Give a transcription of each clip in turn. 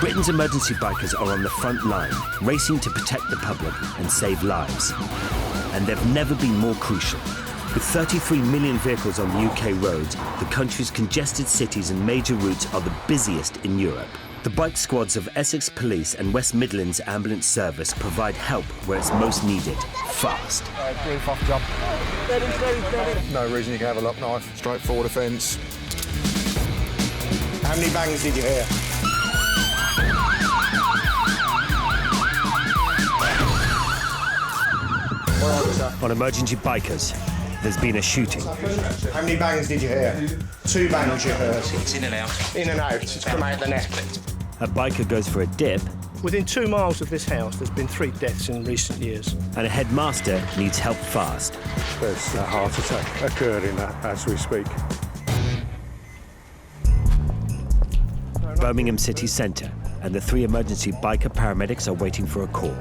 Britain's emergency bikers are on the front line, racing to protect the public and save lives. And they've never been more crucial. With 33 million vehicles on the UK roads, the country's congested cities and major routes are the busiest in Europe. The bike squads of Essex Police and West Midlands Ambulance Service provide help where it's most needed, fast. Roof off job. No reason you can have a lock knife. Straightforward offence. How many bangs did you hear? On Emergency Bikers, there's been a shooting. How many bangs did you hear? 2 bangs you heard. It's in and out. In and out. It's come out the neck. A biker goes for a dip. Within 2 miles of this house, there's been 3 deaths in recent years. And a headmaster needs help fast. There's a heart attack occurring as we speak. Birmingham city centre, and the 3 emergency biker paramedics are waiting for a call.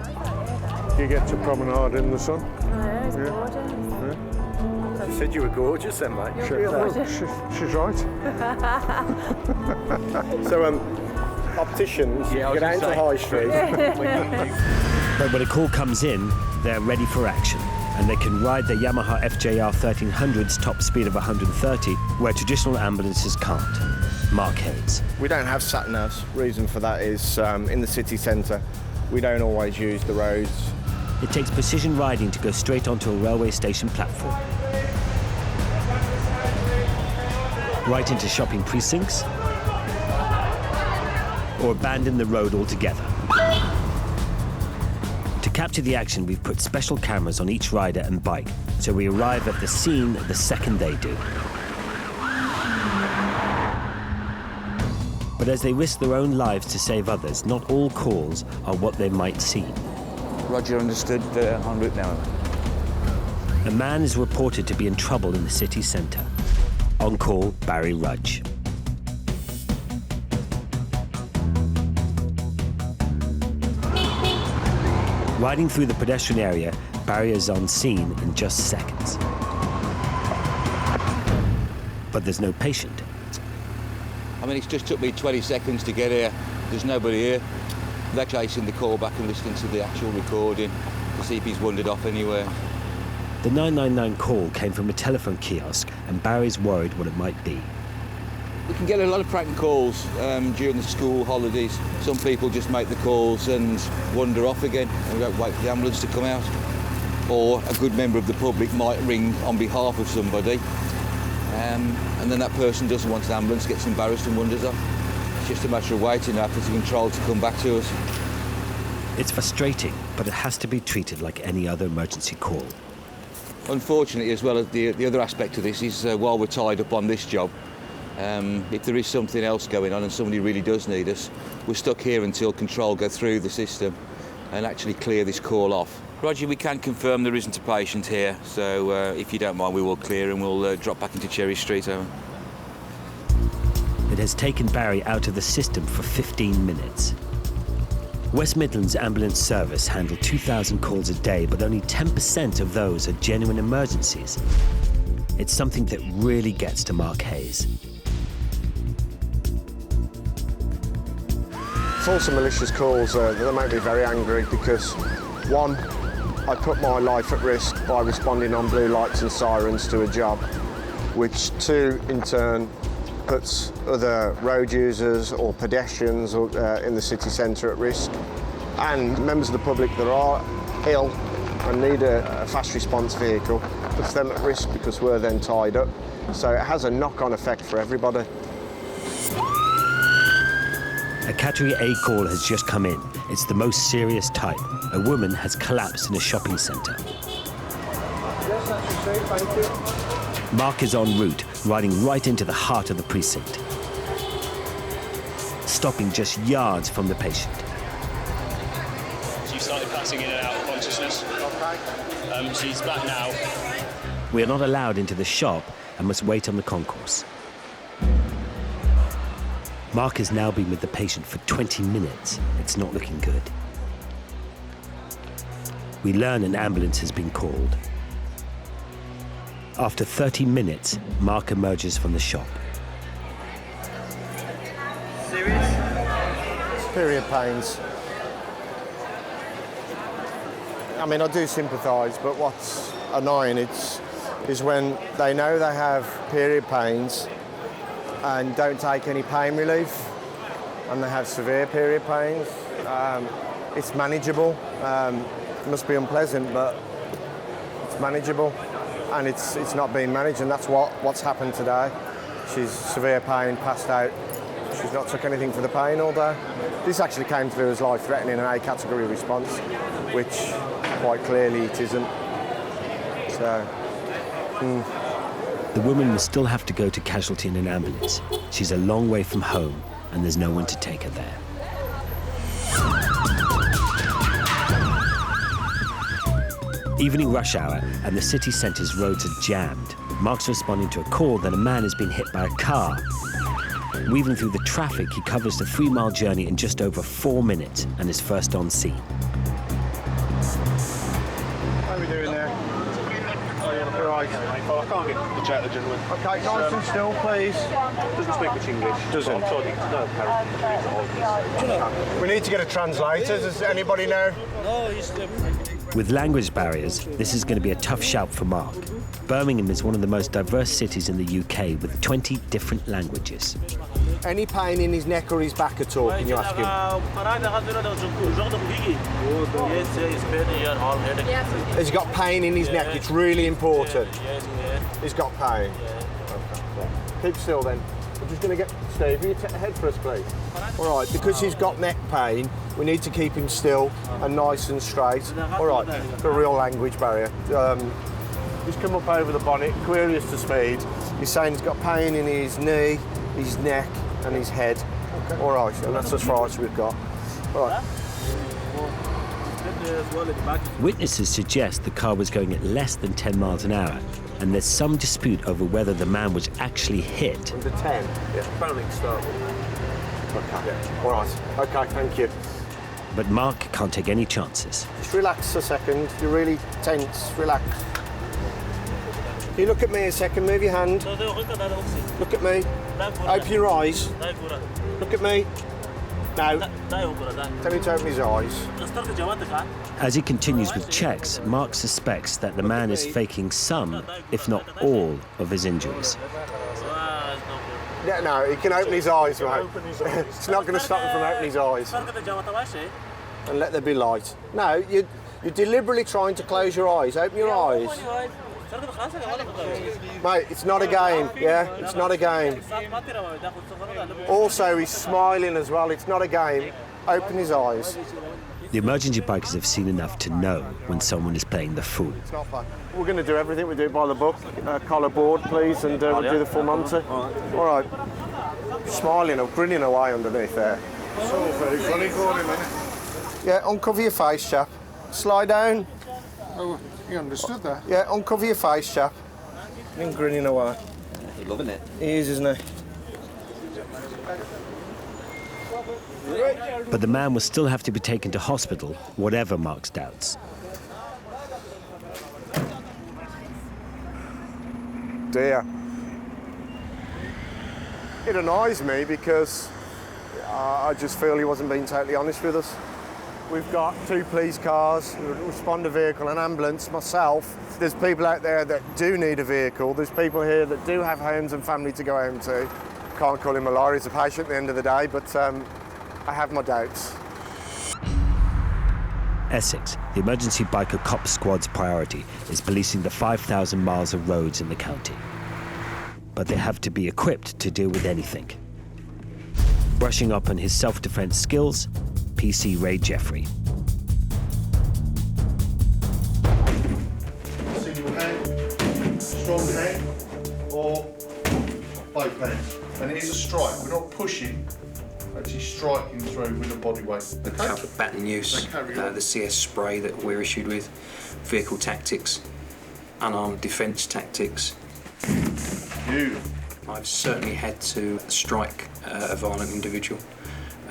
You get to promenade in the sun. Yeah, it's gorgeous. Yeah. You said you were gorgeous then, mate. She's right. So, opticians, get out into High Street. But when a call comes in, they're ready for action, and they can ride their Yamaha FJR 1300's top speed of 130, where traditional ambulances can't. Mark Hayes. We don't have sat-navs. Reason for that is in the city centre, we don't always use the roads. It takes precision riding to go straight onto a railway station platform, right into shopping precincts, or abandon the road altogether. To capture the action, we've put special cameras on each rider and bike, so we arrive at the scene the second they do. But as they risk their own lives to save others, not all calls are what they might seem. Roger, understood. En route now. A man is reported to be in trouble in the city centre. On call, Barry Rudge. Riding through the pedestrian area, Barry is on scene in just seconds. But there's no patient. I mean, it's just took me 20 seconds to get here. There's nobody here. They're chasing the call back and listening to the actual recording to see if he's wandered off anywhere. The 999 call came from a telephone kiosk, and Barry's worried what it might be. We can get a lot of prank calls during the school holidays. Some people just make the calls and wander off again, and we don't wait for the ambulance to come out. Or a good member of the public might ring on behalf of somebody, and then that person doesn't want an ambulance, gets embarrassed and wanders off. It's just a matter of waiting now for the control to come back to us. It's frustrating, but it has to be treated like any other emergency call. Unfortunately, as well as the other aspect of this is while we're tied up on this job, if there is something else going on and somebody really does need us, we're stuck here until control go through the system and actually clear this call off. Roger, we can confirm there isn't a patient here, so if you don't mind, we will clear and we'll drop back into Cherry Street. Over. It has taken Barry out of the system for 15 minutes. West Midlands Ambulance Service handle 2,000 calls a day, but only 10% of those are genuine emergencies. It's something that really gets to Mark Hayes. False and malicious calls, they make me very angry because, one, I put my life at risk by responding on blue lights and sirens to a job, which, two, in turn, puts other road users or pedestrians in the city centre at risk, and members of the public that are ill and need a fast response vehicle puts them at risk because we're then tied up. So it has a knock-on effect for everybody. A Category A call has just come in. It's the most serious type. A woman has collapsed in a shopping centre. Yes, that's the same, thank you. Mark is en route, riding right into the heart of the precinct, stopping just yards from the patient. She started passing in and out of consciousness. Okay. She's back now. We are not allowed into the shop and must wait on the concourse. Mark has now been with the patient for 20 minutes. It's not looking good. We learn an ambulance has been called. After 30 minutes, Mark emerges from the shop. Serious? Period pains. I mean, I do sympathise, but what's annoying is when they know they have period pains and don't take any pain relief, and they have severe period pains. It's manageable. It must be unpleasant, but it's manageable, and it's not being managed, and that's what's happened today. She's severe pain, passed out. She's not took anything for the pain all day. This actually came through as life-threatening and A category response, which quite clearly it isn't. So. The woman will still have to go to casualty in an ambulance. She's a long way from home, and there's no one to take her there. Evening rush hour, and the city centre's roads are jammed. Mark's responding to a call that a man has been hit by a car. Weaving through the traffic, he covers the 3-mile journey in just over 4 minutes and is first on scene. How are we doing there? Right. I can't get the chat, the gentleman. Okay, nice and still, please. Doesn't speak much English. Doesn't? No, We need to get a translator. Does anybody know? With language barriers, this is going to be a tough shout for Mark. Birmingham is one of the most diverse cities in the UK with 20 different languages. Any pain in his neck or his back at all, can you ask him? Has he got pain in his neck? It's really important. He's got pain. Okay. Keep still then. I'm just going to get Steve, you head for us, please. All right, because he's got neck pain, we need to keep him still and nice and straight. All right, got a real language barrier. Just come up over the bonnet, query us to speed. He's saying he's got pain in his knee, his neck and his head. Okay. All right, and that's as far as we've got. All right. Witnesses suggest the car was going at less than 10 miles an hour, and there's some dispute over whether the man was actually hit. Under 10? Yeah, paramedics start. Okay, yeah. All right. Okay, thank you. But Mark can't take any chances. Just relax a second. You're really tense. Relax. Can you look at me a second? Move your hand. Look at me. Open your eyes. Look at me. Now. Tell me to open his eyes. As he continues with checks, Mark suspects that the man is faking some, if not all, of his injuries. Yeah, no, he can open his eyes, mate. It's not going to stop him from opening his eyes. And let there be light. No, you're deliberately trying to close your eyes. Open your eyes. Mate, it's not a game, yeah? It's not a game. Also, he's smiling as well. It's not a game. Open his eyes. The emergency bikers have seen enough to know when someone is playing the fool. It's not fun. We're going to do everything. We do it by the book. Collar board, please, and we'll do the full Monty. All right. Smiling or grinning away underneath there. It's all very funny for him, isn't it? Yeah, uncover your face, chap. Slide down. Oh, you understood that? Yeah, uncover your face, chap. And grinning away. He's loving it. He is, isn't he? But the man will still have to be taken to hospital, whatever Mark's doubts. Dear. It annoys me because I just feel he wasn't being totally honest with us. We've got 2 police cars, a responder vehicle, an ambulance, myself. There's people out there that do need a vehicle. There's people here that do have homes and family to go home to. Can't call him a liar, he's a patient at the end of the day, but I have my doubts. Essex, the emergency biker cop squad's priority, is policing the 5,000 miles of roads in the county. But they have to be equipped to deal with anything. Brushing up on his self-defense skills, PC Ray Jeffrey. Single hand, strong hand, or both hands. And it is a strike. We're not pushing, actually striking through with a body weight. The baton use, the CS spray that we're issued with, vehicle tactics, unarmed defence tactics. Beautiful. I've certainly had to strike a violent individual,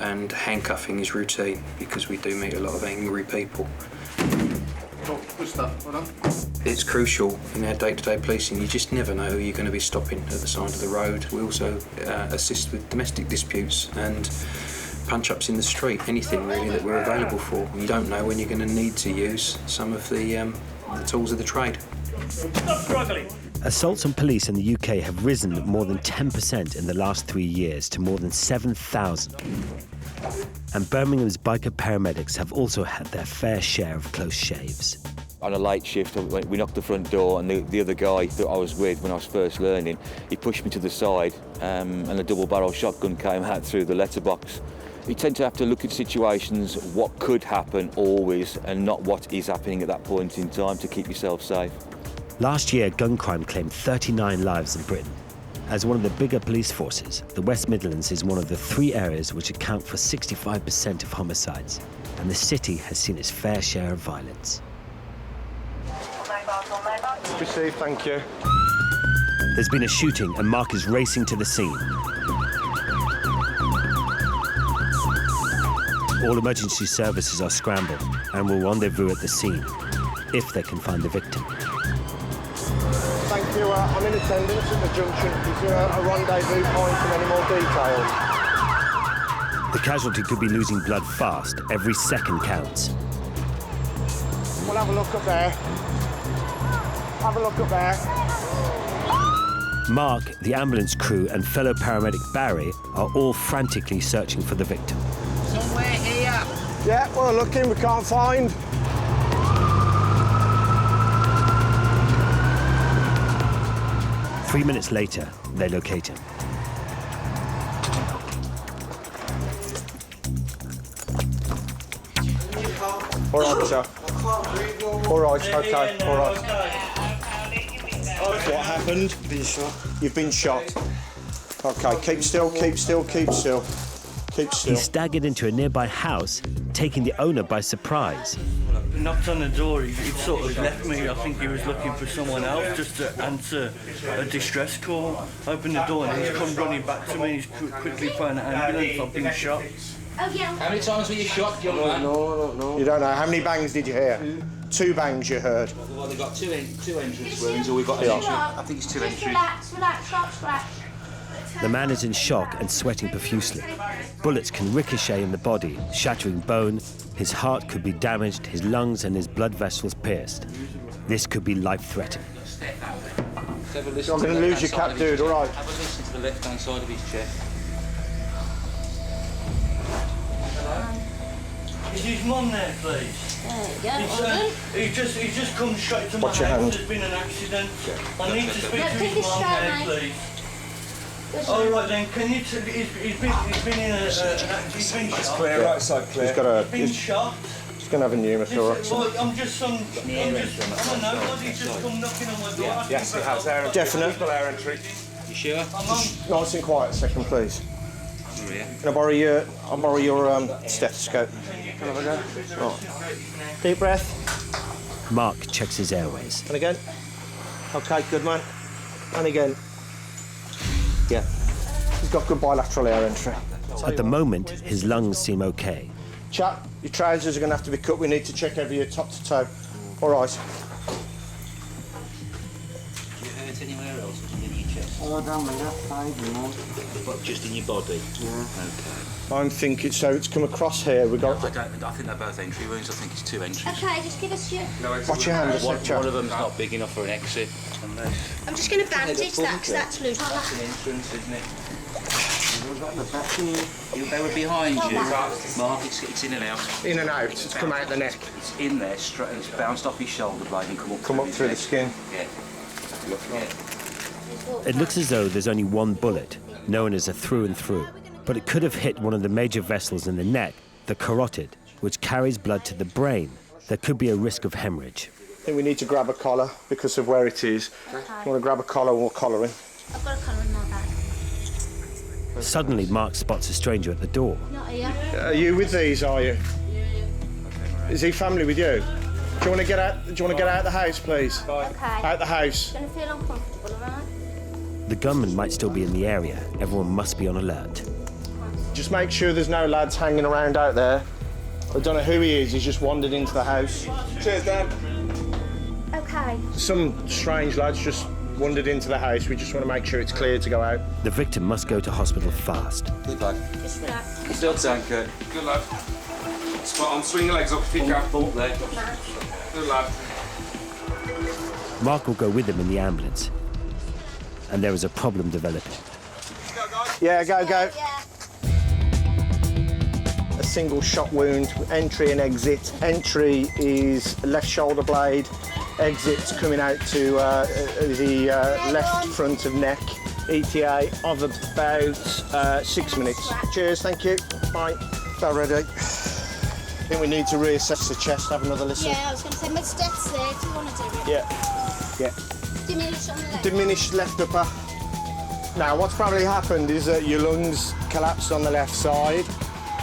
and handcuffing is routine because we do meet a lot of angry people. Cool, good stuff, well done. It's crucial in our day-to-day policing. You just never know who you're going to be stopping at the side of the road. We also assist with domestic disputes, and punch-ups in the street, anything really that we're available for. You don't know when you're going to need to use some of the tools of the trade. Stop struggling! Assaults on police in the UK have risen more than 10% in the last 3 years to more than 7,000. And Birmingham's biker paramedics have also had their fair share of close shaves. On a late shift, we knocked the front door, and the other guy that I was with when I was first learning, he pushed me to the side, and a double-barrel shotgun came out through the letterbox. You tend to have to look at situations, what could happen always, and not what is happening at that point in time to keep yourself safe. Last year, gun crime claimed 39 lives in Britain. As one of the bigger police forces, the West Midlands is one of the 3 areas which account for 65% of homicides, and the city has seen its fair share of violence. Received, thank you. There's been a shooting and Mark is racing to the scene. All emergency services are scrambled and will rendezvous at the scene, if they can find the victim. Thank you. I'm in attendance at the junction. Is there a rendezvous point and any more details? The casualty could be losing blood fast. Every second counts. We'll have a look up there. Have a look up there. Mark, the ambulance crew and fellow paramedic Barry are all frantically searching for the victim. Somewhere here. Yeah, we're looking, we can't find. Three minutes later, they locate him. All right, sir. All right, okay, all right. What happened? Been shot. You've been shot. Okay, keep still, keep still, keep still. Keep still. He staggered into a nearby house, taking the owner by surprise. Knocked on the door, he sort of left me. I think he was looking for someone else just to answer a distress call. Opened the door and he's come running back to me. He's quickly phoned an ambulance. I've been shot. How many times were you shot, young man? No. You don't know. How many bangs did you hear? 2 bangs you heard. Well, they've got two entrance wounds, or we've got an entry. I think it's 2 entries. Relax, relax. The man is in shock and sweating profusely. Bullets can ricochet in the body, shattering bone. His heart could be damaged, his lungs and his blood vessels pierced. This could be life-threatening. You're going to lose your cap, dude, all right? Have a listen to the left-hand side of his chest. Is his mum there, please? He's just come straight to my Watch your house. hand. There's been an accident. I need to speak to Take his this mum straight, there, mate. please. All right then, can you? He's been in an accident. He's been shot. Clear, right side clear. He's got a. Been shot. He's going to have a pneumothorax. Well, I'm just some. I'm a nobody's just come knocking on my door. Yes, he has air entry. Definite. Air entry. You sure? Nice and quiet a second, please. Can I borrow your stethoscope? Can I have a go? Right. Deep breath. Mark checks his airways. And again. Okay, good man. And again. Yeah. He's got good bilateral air entry. At the moment, his lungs seem okay. Chap, your trousers are going to have to be cut. We need to check over your top to toe. All right. Do you hurt anywhere else? In your chest? Oh, down my left side, you know. But just in your body? Yeah. Okay. I'm thinking, so it's come across here. We got. I think they're both entry wounds. I think it's 2 entries. Okay, just give us your... Watch your hand a sec, chap. One of them's not big enough for an exit. I'm just going to bandage that because that's loose. That's an entrance, isn't it? The They were behind you. Mark, it's in and out. In and out. It's come out the neck. It's in there, straight, and it's bounced off his shoulder blade and Come up through the skin. Yeah. It looks as though there's only one bullet, known as a through and through, but it could have hit one of the major vessels in the neck, the carotid, which carries blood to the brain. There could be a risk of hemorrhage. I think we need to grab a collar because of where it is. Okay. You want to grab a collar, we'll collar him. I've got a collar in my bag. Suddenly, Mark spots a stranger at the door. Not here. Are you with these, are you? Is he family with you? Do you want to get out? Do you want to get out of the house, please? Okay. Out the house. Gonna feel uncomfortable, alright? The gunman might still be in the area. Everyone must be on alert. Just make sure there's no lads hanging around out there. I don't know who he is. He's just wandered into the house. Cheers, Dan. Okay. Some strange lads just wandered into the house. We just want to make sure it's clear to go out. The victim must go to hospital fast. Good luck. Still sound good. Good lad. Spot on, swing your legs up, pick up. Bump there. Good lad. Mark will go with him in the ambulance. And there is a problem developing. Yeah, go. A single shot wound, entry and exit. Entry is left shoulder blade. Exit's coming out to the left front of neck. ETA of about 6 minutes. Cheers, thank you. Bye. About ready. I think we need to reassess the chest, have another listen. Yeah, I was going to say, my stats there, do you want to do it? Yeah. Diminished on the left. Diminished left upper. Now, what's probably happened is that your lungs collapsed on the left side.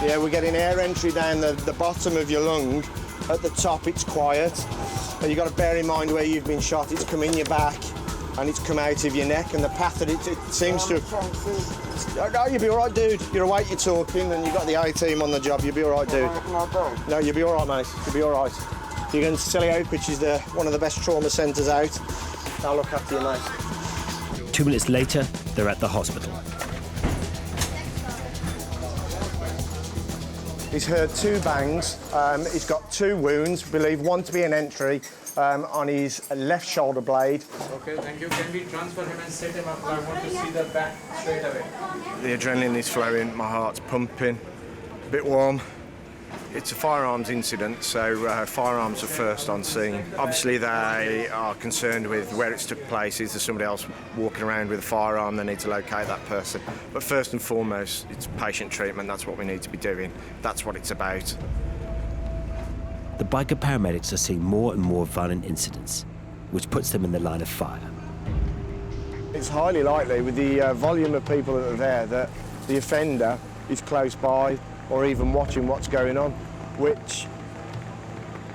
Yeah, we're getting air entry down the bottom of your lung. At the top, it's quiet. But you've got to bear in mind where you've been shot. It's come in your back and it's come out of your neck, and the path that it seems to... No, you'll be all right, dude. You're awake, you're talking, and you've got the A-team on the job. You'll be all right, dude. No, you'll be all right, mate. You'll be all right. You're going to Silly Oak, which is one of the best trauma centres out. I'll look after you, mate. 2 minutes later, they're at the hospital. He's heard 2 bangs. He's got 2 wounds, believe one to be an entry on his left shoulder blade. Okay, thank you. Can we transfer him and set him up? I want to see the back straight away. The adrenaline is flowing, my heart's pumping, a bit warm. It's a firearms incident, so firearms are first on scene. Obviously, they are concerned with where it's took place. Is there somebody else walking around with a firearm? They need to locate that person. But first and foremost, it's patient treatment. That's what we need to be doing. That's what it's about. The biker paramedics are seeing more and more violent incidents, which puts them in the line of fire. It's highly likely, with the volume of people that are there, that the offender is close by or even watching what's going on, which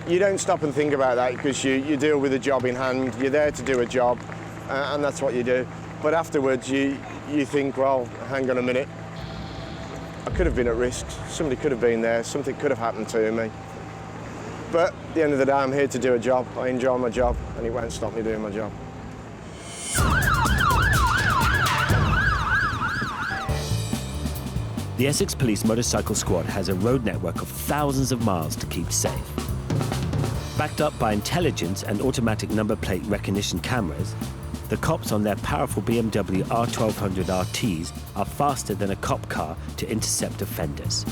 you don't stop and think about that because you deal with a job in hand, you're there to do a job, and that's what you do. But afterwards, you think, well, hang on a minute, I could have been at risk, somebody could have been there, something could have happened to me. But at the end of the day, I'm here to do a job. I enjoy my job, and it won't stop me doing my job. The Essex Police Motorcycle Squad has a road network of thousands of miles to keep safe. Backed up by intelligence and automatic number plate recognition cameras, the cops on their powerful BMW R1200 RTs are faster than a cop car to intercept offenders.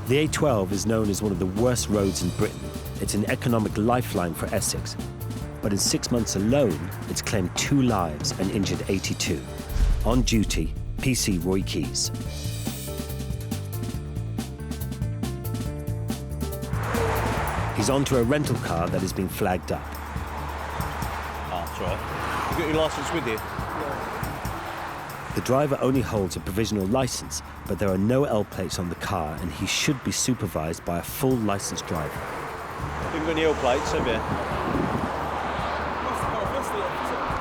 The A12 is known as one of the worst roads in Britain. It's an economic lifeline for Essex. But in 6 months alone, it's claimed 2 lives and injured 82. On duty, PC Roy Keys. He's onto a rental car that has been flagged up. Oh, that's right. You got your licence with you? The driver only holds a provisional licence, but there are no L plates on the car, and he should be supervised by a full licensed driver. You haven't got any L plates, have you?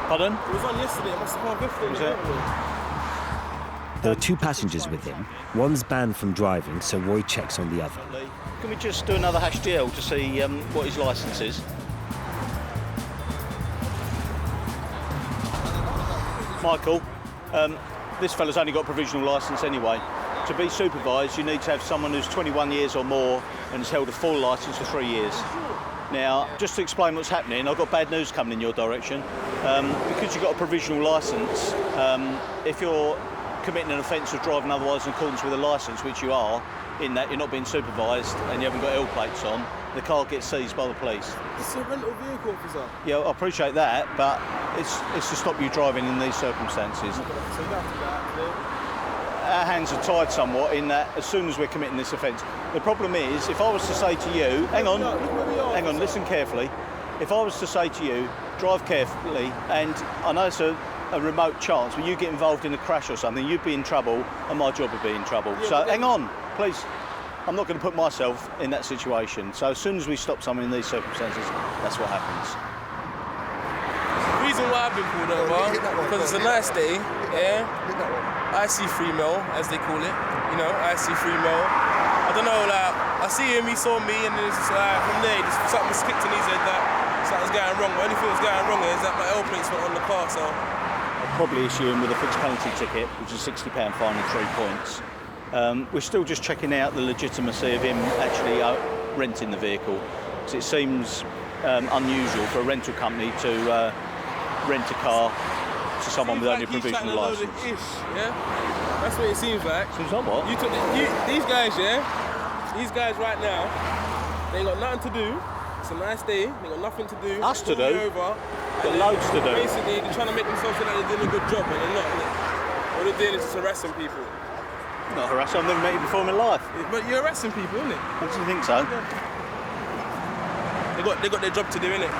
Pardon? It was on yesterday, it must have come on 15. Was it? There are 2 passengers with him. One's banned from driving, so Roy checks on the other. Can we just do another #DL to see what his licence is? Michael, this fella's only got a provisional licence anyway. To be supervised, you need to have someone who's 21 years or more and has held a full licence for 3 years. Now, just to explain what's happening, I've got bad news coming in your direction. Because you've got a provisional licence, if you're committing an offence of driving otherwise in accordance with a licence, which you are, in that you're not being supervised and you haven't got L plates on, the car gets seized by the police. It's a rental vehicle, officer. Yeah, I appreciate that, but it's to stop you driving in these circumstances. So you have to go out there. Our hands are tied somewhat in that as soon as we're committing this offence. The problem is, if I was to say to you, hang on, listen carefully. If I was to say to you, drive carefully, and I know it's a remote chance, but you get involved in a crash or something, you'd be in trouble and my job would be in trouble. Yeah, so hang on, please. I'm not going to put myself in that situation. So as soon as we stop someone in these circumstances, that's what happens. The reason why I've been pulled over, because it's a nice day, yeah? I see free mail, as they call it. You know, I see free mail. I don't know, like, I see him, he saw me, and it's just like, from there, just something was kicked in his head that something's going wrong. The only thing that's going wrong is that my L plates went on the car, so... I'd probably issue him with a fixed penalty ticket, which is a £60 fine and 3 points. We're still just checking out the legitimacy of him actually renting the vehicle, because it seems unusual for a rental company to rent a car to someone with only a provisional licence. Yeah? That's what it seems like. Seems like what? These guys, yeah? These guys right now, they ain't got nothing to do. It's a nice day, they got nothing to do. Us to do? Got loads to do. Basically, they're trying to make themselves feel like they're doing a good job, but they're not. All they're doing is just harassing people. Not harassing, I've never met you before in my life. But you're harassing people, isn't it? What do you think so? They got their job to do, innit?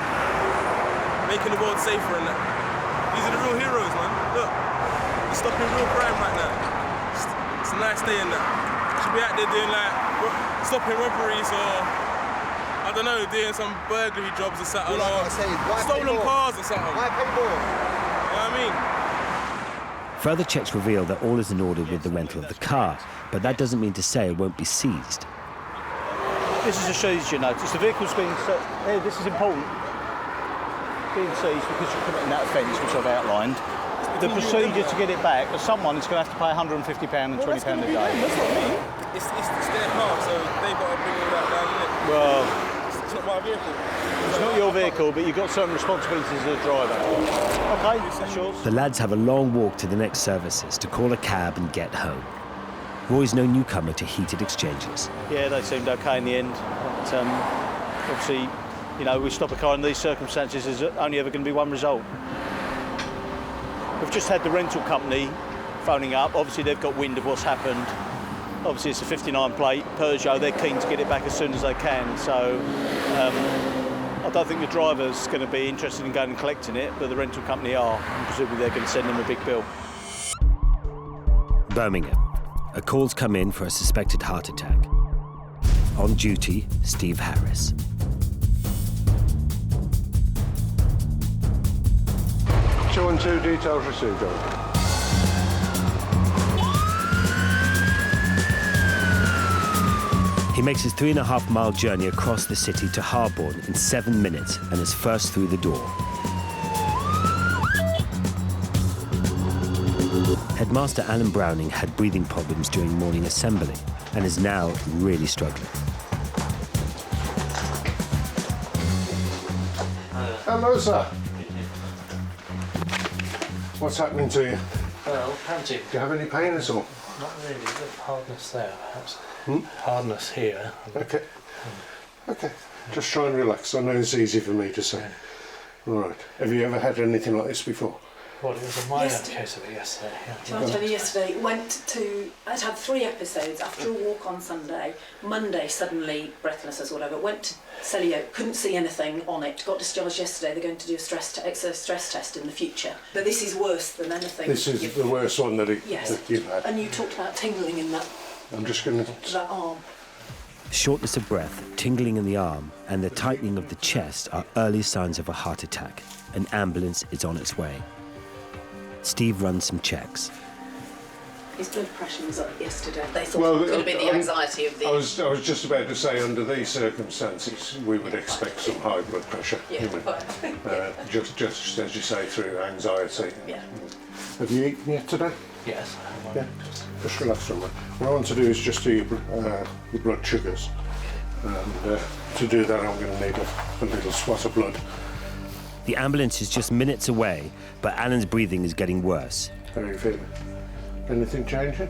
Making the world safer and that. These are the real heroes, man. Look, they're stopping real crime right now. It's a nice day in that. Should be out there doing like stopping robberies or I don't know, doing some burglary jobs or something. Or stolen cars or something. You know what I mean? Further checks reveal that all is in order with the rental of the car, but that doesn't mean to say it won't be seized. This is a seized, you notice. The vehicle's being seized. This is important. Being seized because you're committing that offence, which I've outlined. The procedure to get it back, someone is going to have to pay £150 and £20 a day. That's what I mean. It's their car, so they've got to bring all that down, innit? Well, it's not my vehicle. It's not your vehicle, but you've got certain responsibilities as a driver. OK, that's yours. The lads have a long walk to the next services to call a cab and get home. Roy's no newcomer to heated exchanges. Yeah, they seemed OK in the end. But, obviously, you know, we stop a car in these circumstances, there's only ever going to be one result. We've just had the rental company phoning up. Obviously, they've got wind of what's happened. Obviously, it's a 59 plate Peugeot. They're keen to get it back as soon as they can. So I don't think the driver's going to be interested in going and collecting it, but the rental company are. And presumably, they're going to send them a big bill. Birmingham. A call's come in for a suspected heart attack. On duty, Steve Harris. Two and two details received, over. He makes his 3.5-mile journey across the city to Harborne in 7 minutes and is first through the door. Headmaster Alan Browning had breathing problems during morning assembly and is now really struggling. Hello, sir. What's happening to you? Well, panting. Do you have any pain at all? Not really, a bit of hardness there, perhaps. Hardness here. Okay. Okay. Just try and relax. I know it's easy for me to say. Yeah. All right. Have you ever had anything like this before? Well, it was a minor case of it yesterday. Yeah. I tell you, yesterday, I'd had 3 episodes after a walk on Sunday. Monday, suddenly, breathless or whatever, went to Celio, couldn't see anything on it, got discharged yesterday. They're going to do a stress test in the future. But this is worse than anything. This is the worst one that you've had. And you talked about tingling in that, I'm just going to... that arm. Shortness of breath, tingling in the arm, and the tightening of the chest are early signs of a heart attack. An ambulance is on its way. Steve runs some checks. His blood pressure was up yesterday. They thought it could have been the anxiety of the... I was just about to say, under these circumstances, we would expect some high blood pressure. Yeah, just as you say, through anxiety. Yeah. Have you eaten yet today? Yes. Yeah. Just relax from it. What I want to do is just do your blood sugars. And to do that, I'm going to need a little spot of blood. The ambulance is just minutes away, but Alan's breathing is getting worse. How are you feeling? Anything changing?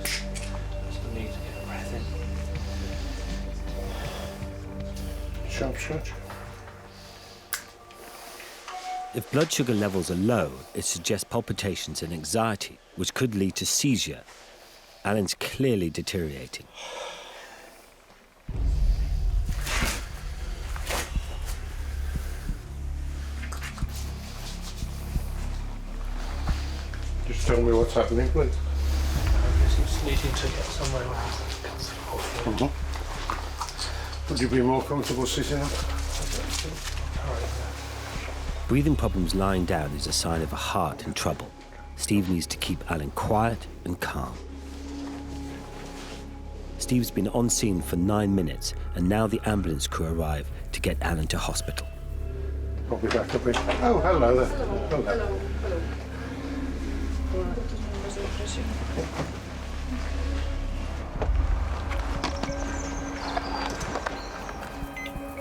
Just need to get a breath in. Sharp stretch. If blood sugar levels are low, it suggests palpitations and anxiety, which could lead to seizure. Alan's clearly deteriorating. Just tell me what's happening, please. I'm just needing to get somewhere where I can Would you be more comfortable sitting up? Breathing problems lying down is a sign of a heart in trouble. Steve needs to keep Alan quiet and calm. Steve's been on scene for 9 minutes, and now the ambulance crew arrive to get Alan to hospital. Probably back up in. Oh, hello there. Hello.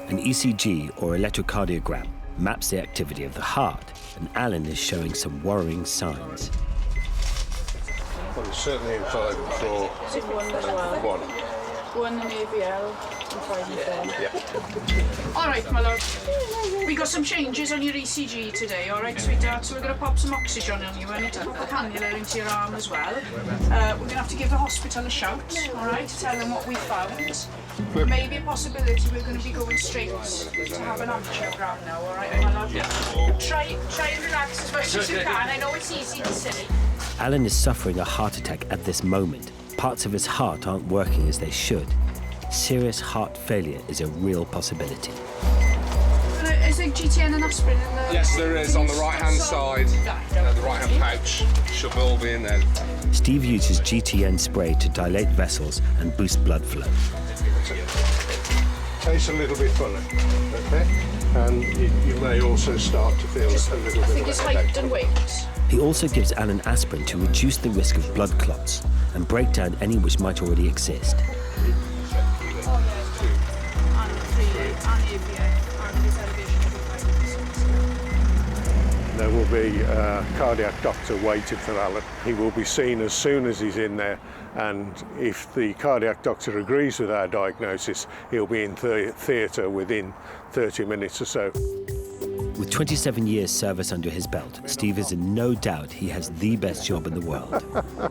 An ECG, or electrocardiogram, maps the activity of the heart, and Alan is showing some worrying signs. Well, it's certainly in 5 and 4. One. One in AVL and 5 and 4. Yeah. All right, my love. We got some changes on your ECG today, all right, sweetheart? So we're going to pop some oxygen on you. I need to put the cannula into your arm as well. We're going to have to give the hospital a shout, all right, to tell them what we found. There may be a possibility we're going to be going straight to have an angiogram now, all right, my love? Yeah. Try and relax as much as you can. I know it's easy to say. Alan is suffering a heart attack at this moment. Parts of his heart aren't working as they should. Serious heart failure is a real possibility. Is there GTN and aspirin in the... Yes, there is, on the right-hand side. The right-hand pouch. Should all be in there. Steve uses GTN spray to dilate vessels and boost blood flow. Tastes a little bit funny, okay? And you may also start to feel a little bit of I think it's height and weight. He also gives Alan aspirin to reduce the risk of blood clots and break down any which might already exist. There will be a cardiac doctor waiting for Alan. He will be seen as soon as he's in there, and if the cardiac doctor agrees with our diagnosis, he'll be in theatre within 30 minutes or so. With 27 years service under his belt, Steve is in no doubt he has the best job in the world.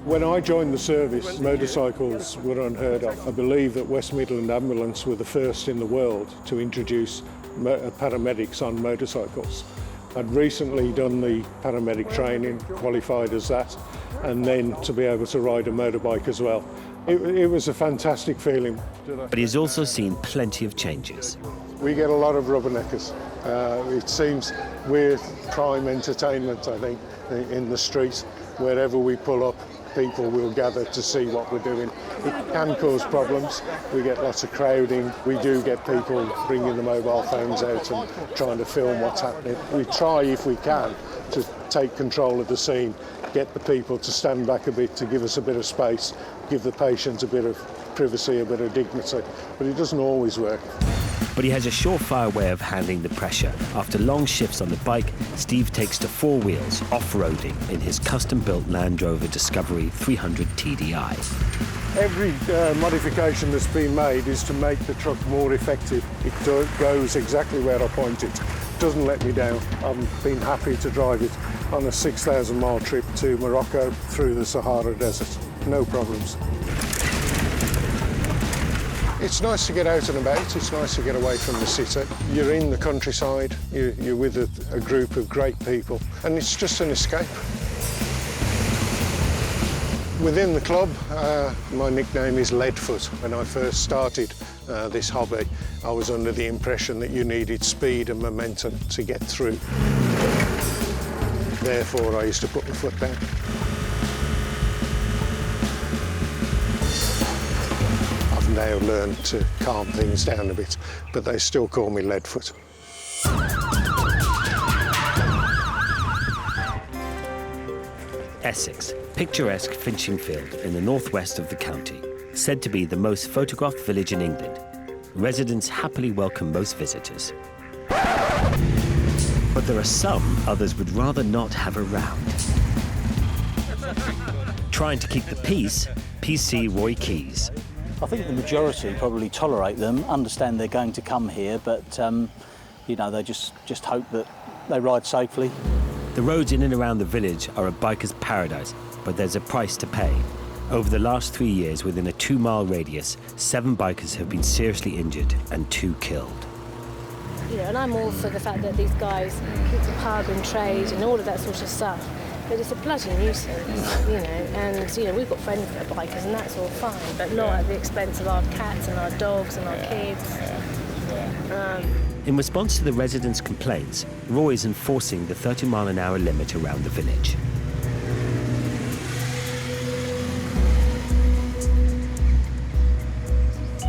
When I joined the service, motorcycles were unheard of. I believe that West Midland Ambulance were the first in the world to introduce paramedics on motorcycles. I'd recently done the paramedic training, qualified as that, and then to be able to ride a motorbike as well. It was a fantastic feeling. But he's also seen plenty of changes. We get a lot of rubberneckers. It seems we're prime entertainment, I think, in the street. Wherever we pull up, people will gather to see what we're doing. It can cause problems. We get lots of crowding. We do get people bringing the mobile phones out and trying to film what's happening. We try, if we can, to take control of the scene, get the people to stand back a bit, to give us a bit of space, give the patient a bit of privacy, a bit of dignity. But it doesn't always work. But he has a surefire way of handling the pressure. After long shifts on the bike, Steve takes to 4 wheels, off-roading in his custom-built Land Rover Discovery 300 TDI. Every modification that's been made is to make the truck more effective. It goes exactly where I point it. Doesn't let me down. I've been happy to drive it on a 6,000-mile trip to Morocco through the Sahara Desert. No problems. It's nice to get out and about, it's nice to get away from the city. You're in the countryside, you're with a group of great people, and it's just an escape. Within the club, my nickname is Leadfoot. When I first started this hobby, I was under the impression that you needed speed and momentum to get through. Therefore, I used to put my foot down. Now learned to calm things down a bit, but they still call me Leadfoot. Essex, picturesque Finchingfield in the northwest of the county, said to be the most photographed village in England. Residents happily welcome most visitors. But there are some others would rather not have around. Trying to keep the peace, PC Roy Keys. I think the majority probably tolerate them, understand they're going to come here, but you know, they just hope that they ride safely. The roads in and around the village are a biker's paradise, but there's a price to pay. Over the last 3 years, within a 2-mile radius, 7 bikers have been seriously injured and 2 killed. You know, and I'm all for the fact that these guys keep the pub and trade and all of that sort of stuff. But it's a bloody nuisance, you know, and, you know, we've got friends that are bikers and that's all fine, but not at the expense of our cats and our dogs and our kids. In response to the residents' complaints, Roy is enforcing the 30-mile-an-hour limit around the village.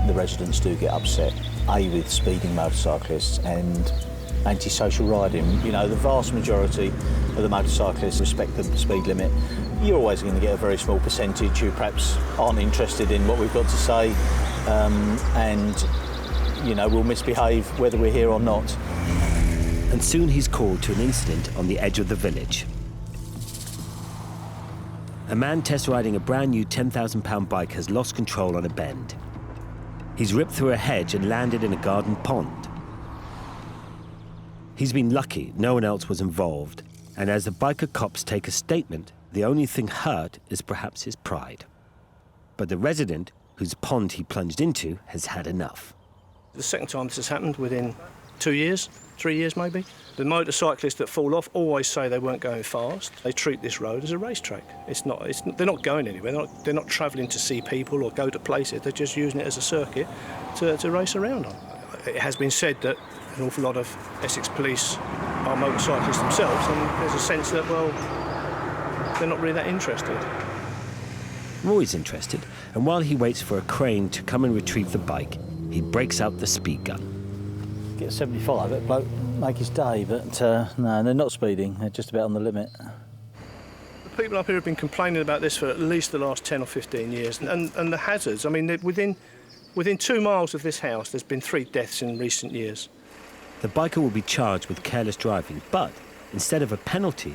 The residents do get upset, A, with speeding motorcyclists, and antisocial riding. You know, the vast majority of the motorcyclists respect the speed limit. You're always going to get a very small percentage who perhaps aren't interested in what we've got to say and, you know, will misbehave whether we're here or not. And soon he's called to an incident on the edge of the village. A man test riding a brand new £10,000 bike has lost control on a bend. He's ripped through a hedge and landed in a garden pond. He's been lucky no one else was involved, and as the biker cops take a statement, the only thing hurt is perhaps his pride. But the resident, whose pond he plunged into, has had enough. The second time this has happened within 2 years, 3 years maybe. The motorcyclists that fall off always say they weren't going fast. They treat this road as a racetrack. They're not going anywhere. They're not travelling to see people or go to places. They're just using it as a circuit to race around on. It has been said that an awful lot of Essex police are motorcyclists themselves, and there's a sense that, well, they're not really that interested. Roy's interested, and while he waits for a crane to come and retrieve the bike, he breaks out the speed gun. Get 75, that bloke make his day, but no, they're not speeding, they're just about on the limit. The people up here have been complaining about this for at least the last 10 or 15 years, and the hazards, I mean, within 2 miles of this house, there's been 3 deaths in recent years. The biker will be charged with careless driving, but instead of a penalty,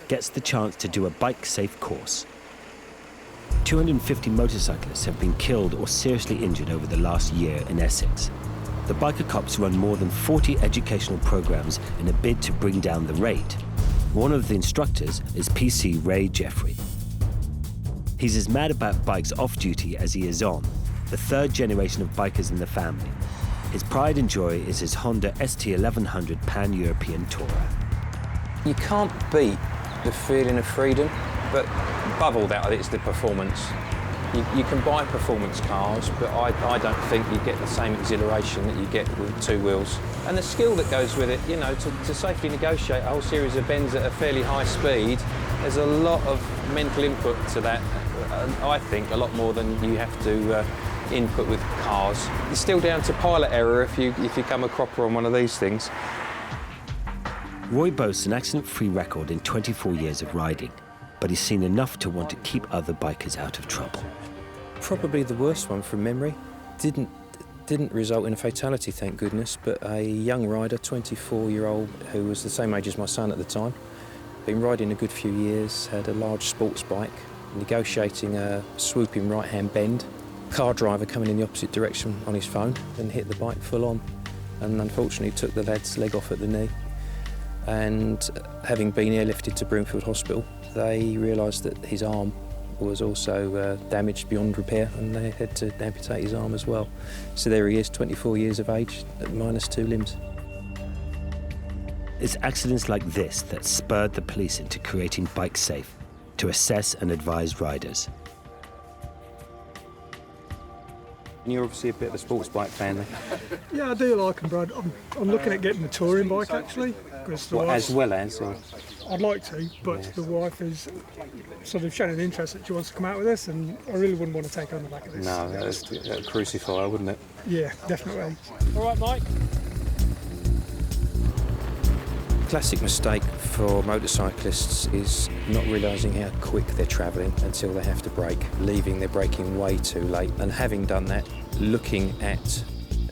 gets the chance to do a BikeSafe course. 250 motorcyclists have been killed or seriously injured over the last year in Essex. The biker cops run more than 40 educational programs in a bid to bring down the rate. One of the instructors is PC Ray Jeffrey. He's as mad about bikes off duty as he is on, the 3rd generation of bikers in the family. His pride and joy is his Honda ST1100 Pan-European Tourer. You can't beat the feeling of freedom, but above all that, it's the performance. You can buy performance cars, but I don't think you get the same exhilaration that you get with 2 wheels. And the skill that goes with it, you know, to safely negotiate a whole series of bends at a fairly high speed, there's a lot of mental input to that. I think a lot more than you have to input with cars. It's still down to pilot error if you come a cropper on one of these things. Roy boasts an accident-free record in 24 years of riding, but he's seen enough to want to keep other bikers out of trouble. Probably the worst one from memory. Didn't result in a fatality, thank goodness, but a young rider, 24-year-old, who was the same age as my son at the time, been riding a good few years, had a large sports bike, negotiating a swooping right-hand bend. Car driver coming in the opposite direction on his phone and hit the bike full on, and unfortunately took the lad's leg off at the knee. And having been airlifted to Broomfield Hospital, they realised that his arm was also damaged beyond repair, and they had to amputate his arm as well. So there he is, 24 years of age, at -2 limbs. It's accidents like this that spurred the police into creating BikeSafe to assess and advise riders. You're obviously a bit of a sports bike fan then? Yeah, I do like them, Brad. I'm looking at getting a touring bike actually. What, as well as? Or? I'd like to, but the wife is sort of showing an interest that she wants to come out with us, and I really wouldn't want to take her on the back of this. No, that'd crucify her, wouldn't it? Yeah, definitely. All right, Mike. Classic mistake for motorcyclists is not realising how quick they're travelling until they have to brake, leaving their braking way too late, and having done that, looking at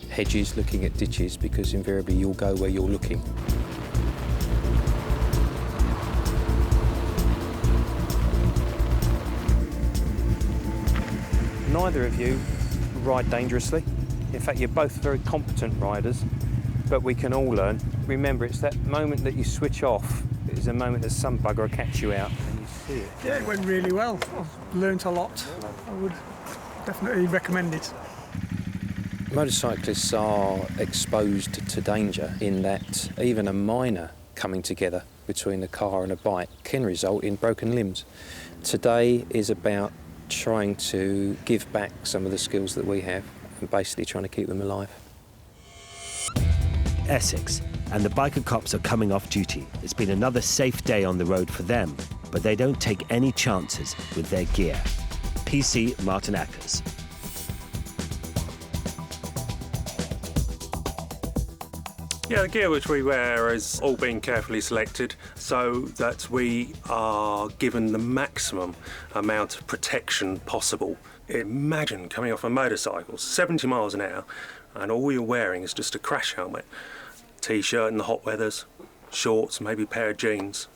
hedges, looking at ditches, because invariably you'll go where you're looking. Neither of you ride dangerously. In fact, you're both very competent riders, but we can all learn. Remember, it's that moment that you switch off. It is a moment that some bugger will catch you out and you see it. Yeah, it went really well. I've learnt a lot. I would definitely recommend it. Motorcyclists are exposed to danger in that even a minor coming together between a car and a bike can result in broken limbs. Today is about trying to give back some of the skills that we have and basically trying to keep them alive. Essex, and the biker cops are coming off duty. It's been another safe day on the road for them, but they don't take any chances with their gear. PC Martin Ackers. Yeah, the gear which we wear has all been carefully selected so that we are given the maximum amount of protection possible. Imagine coming off a motorcycle, 70 miles an hour, and all you're wearing is just a crash helmet, t-shirt in the hot weathers, shorts, maybe a pair of jeans.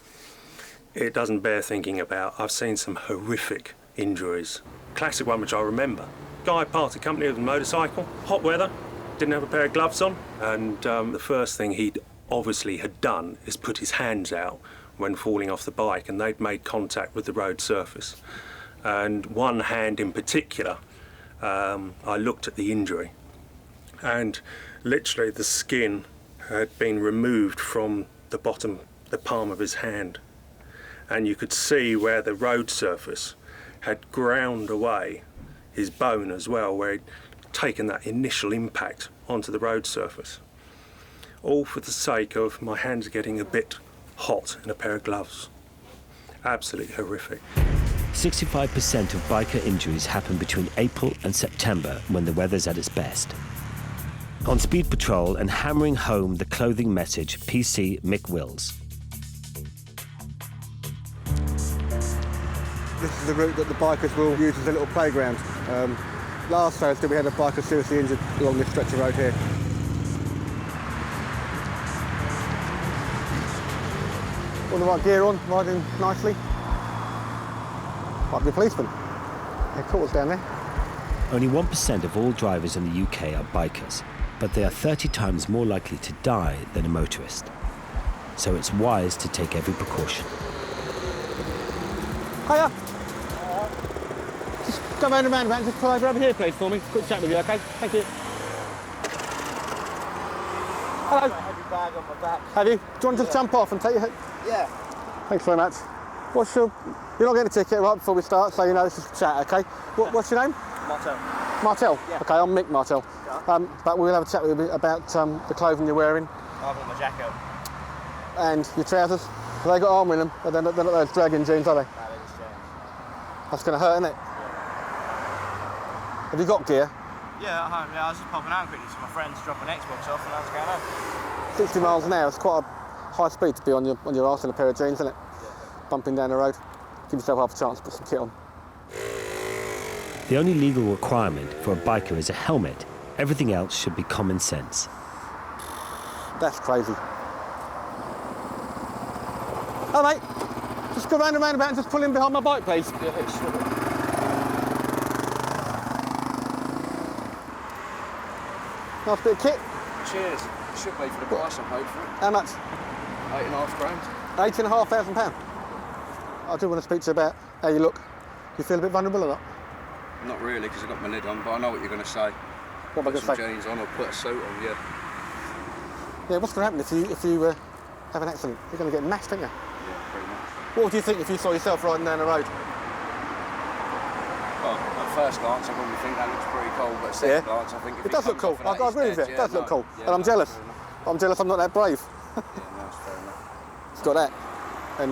It doesn't bear thinking about. I've seen some horrific injuries. Classic one which I remember. Guy parted company with a motorcycle, hot weather, didn't have a pair of gloves on, and the first thing he'd obviously had done is put his hands out when falling off the bike, and they'd made contact with the road surface. And one hand in particular, I looked at the injury, and literally the skin had been removed from the palm of his hand, and you could see where the road surface had ground away his bone as well, where he'd taken that initial impact onto the road surface. All for the sake of my hands getting a bit hot in a pair of gloves. Absolutely horrific. 65% of biker injuries happen between April and September when the weather's at its best. On speed patrol and hammering home the clothing message, PC Mick Wills. This is the route that the bikers will use as a little playground. Last Thursday we had a biker seriously injured along this stretch of road here. All the right gear on, riding nicely. Might be a policeman. Yeah, caught us down there. Only 1% of all drivers in the UK are bikers, but they are 30 times more likely to die than a motorist. So it's wise to take every precaution. Hiya! Just come round and roundabout, just pull over here please for me. Quick chat with you, okay? Thank you. Hello. I had your bag on my back. Have you? Do you want to just jump off and take your... Yeah. Thanks very much. What's your... You're not getting a ticket right before we start, so you know it's just a chat, okay? What's your name? Martel. Martel? Yeah. Okay, I'm Mick Martel. But we'll have a chat with you about the clothing you're wearing. I've got my jacket on. And your trousers. Have they got armour in them? They're not those dragging jeans, are they? No, they're just jeans. That's going to hurt, isn't it? Have you got gear? Yeah, at home. Yeah, I was just popping out quickly so my friends dropping Xbox off and I was going home. 60 miles an hour, it's quite a high speed to be on your arse in a pair of jeans, isn't it? Yeah. Bumping down the road. Give yourself half a chance to put some kit on. The only legal requirement for a biker is a helmet. Everything else should be common sense. That's crazy. Oh, mate. Just go round and roundabout and just pull in behind my bike, please. Yeah, sure. Nice bit of kit. Cheers. Should be for the price I'm hopeful. How much? £8.5 grand. £18,500. I do want to speak to you about how you look. Do you feel a bit vulnerable or not? Not really, because I've got my lid on, but I know what you're going to say. What am I going to say? Put some jeans on or put a suit on, yeah. Yeah, what's going to happen if you have an accident? You're going to get mashed, aren't you? Yeah, pretty much. What would you think if you saw yourself riding down the road? Well, at first glance, I wouldn't think that looks pretty cool, but at second glance, I think if it does look cool. I agree with you. It does look cool. And I'm jealous. I'm jealous I'm not that brave. Yeah, no, it's fair enough. It's got that, and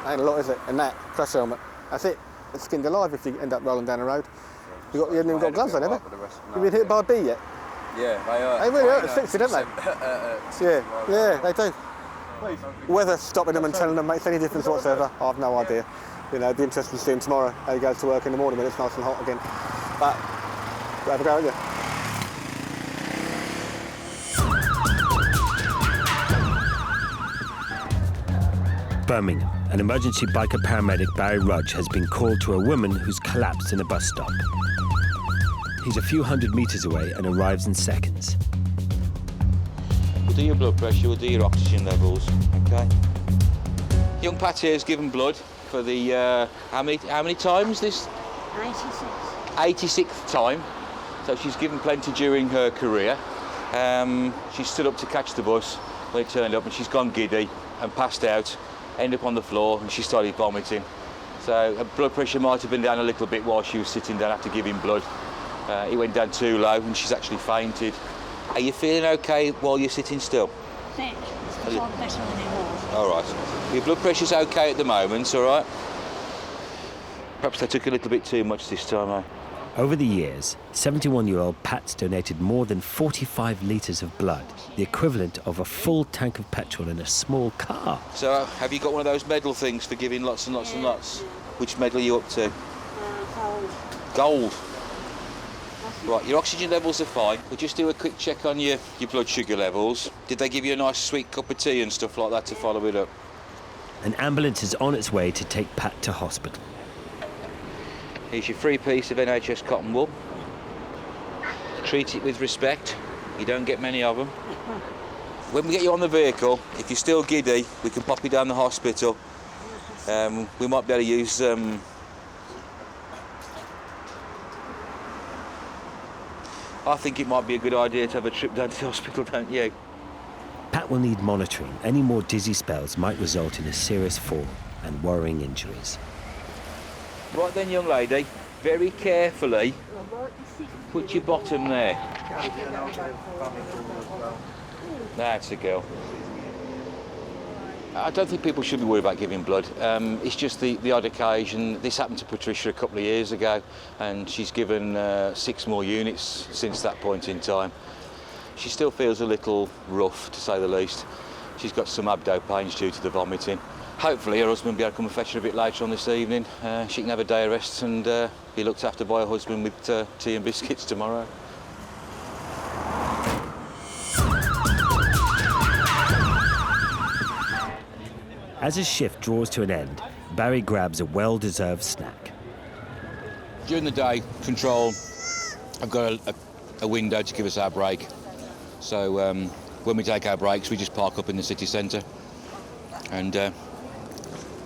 ain't a lot, is it? And that, crash helmet. That's it. It's skinned alive if you end up rolling down the road. You haven't even got gloves on, have you? You been hit by a bee yet? Yeah, they hurt. They really hurt at 60, don't they? Yeah, they do. Whether stopping them and telling them makes any difference whatsoever, I have no idea. You know, it'd be interesting to see him tomorrow, how he goes to work in the morning when it's nice and hot again. But, we'll have a go, won't you? Birmingham, an emergency biker paramedic, Barry Rudge, has been called to a woman who's collapsed in a bus stop. He's a few hundred metres away and arrives in seconds. We'll do your blood pressure, we'll do your oxygen levels, okay? Young Pat here has given blood for the, how many times this? 86. 86th time. So she's given plenty during her career. She stood up to catch the bus when it turned up and she's gone giddy and passed out, ended up on the floor and she started vomiting. So her blood pressure might have been down a little bit while she was sitting down after giving blood. It went down too low and she's actually fainted. Are you feeling okay while you're sitting still? Thick. It's got better than it was. All right. Your blood pressure's okay at the moment, all right? Perhaps they took a little bit too much this time, eh? Over the years, 71-year-old Pat's donated more than 45 litres of blood, the equivalent of a full tank of petrol in a small car. So, have you got one of those medal things for giving lots and lots and lots? Which medal are you up to? Gold. Right, your oxygen levels are fine. We'll just do a quick check on your blood sugar levels. Did they give you a nice sweet cup of tea and stuff like that to follow it up? An ambulance is on its way to take Pat to hospital. Here's your free piece of NHS cotton wool. Treat it with respect. You don't get many of them. When we get you on the vehicle, if you're still giddy, we can pop you down the hospital. We might be able to use I think it might be a good idea to have a trip down to the hospital, don't you? Pat will need monitoring. Any more dizzy spells might result in a serious fall and worrying injuries. Right then, young lady, very carefully put your bottom there. That's a girl. I don't think people should be worried about giving blood. It's just the odd occasion. This happened to Patricia a couple of years ago, and she's given 6 more units since that point in time. She still feels a little rough, to say the least. She's got some abdo pains due to the vomiting. Hopefully her husband will be able to come and fetch her a bit later on this evening. She can have a day of rest and be looked after by her husband with tea and biscuits tomorrow. As his shift draws to an end, Barry grabs a well-deserved snack. During the day, control, I've got a window to give us our break. So when we take our breaks, we just park up in the city centre and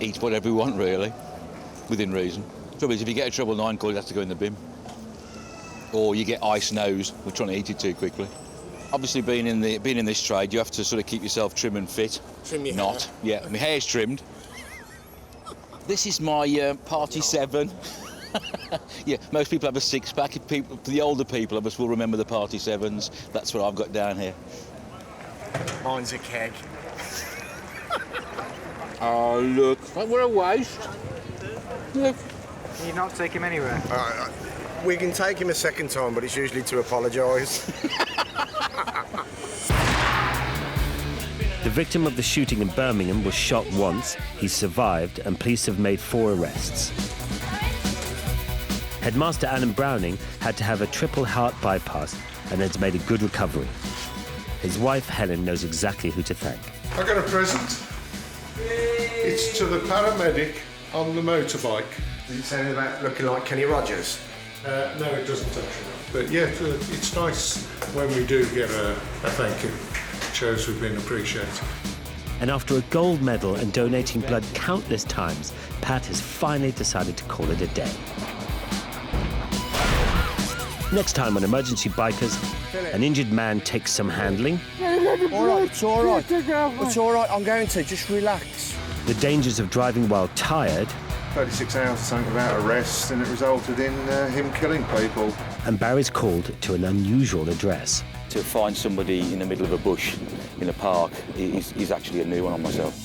eat whatever we want, really, within reason. The trouble is, if you get a treble 9 call, it has to go in the bin. Or you get ice nose, we're trying to eat it too quickly. Obviously, being in this trade, you have to sort of keep yourself trim and fit. Trim your hair? Yeah, my hair's trimmed. This is my Party 7. Yeah, most people have a 6-pack. The older people of us will remember the Party 7s. That's what I've got down here. Mine's a keg. Oh, look. We're a waste. Look. Can you not take him anywhere? We can take him a second time, but it's usually to apologise. The victim of the shooting in Birmingham was shot once, he survived, and police have made 4 arrests. Headmaster Alan Browning had to have a triple heart bypass and has made a good recovery. His wife, Helen, knows exactly who to thank. I got a present. It's to the paramedic on the motorbike. Did it say anything about looking like Kenny Rogers? No, it doesn't actually. But yeah, it's nice when we do get a thank you. It shows we've been appreciated. And after a gold medal and donating blood countless times, Pat has finally decided to call it a day. Next time on Emergency Bikers, an injured man takes some handling. All right, it's all right. It's all right, I'm going to. Just relax. The dangers of driving while tired. 36 hours something without a rest, and it resulted in him killing people. And Barry's called to an unusual address. To find somebody in the middle of a bush in a park is actually a new one on myself.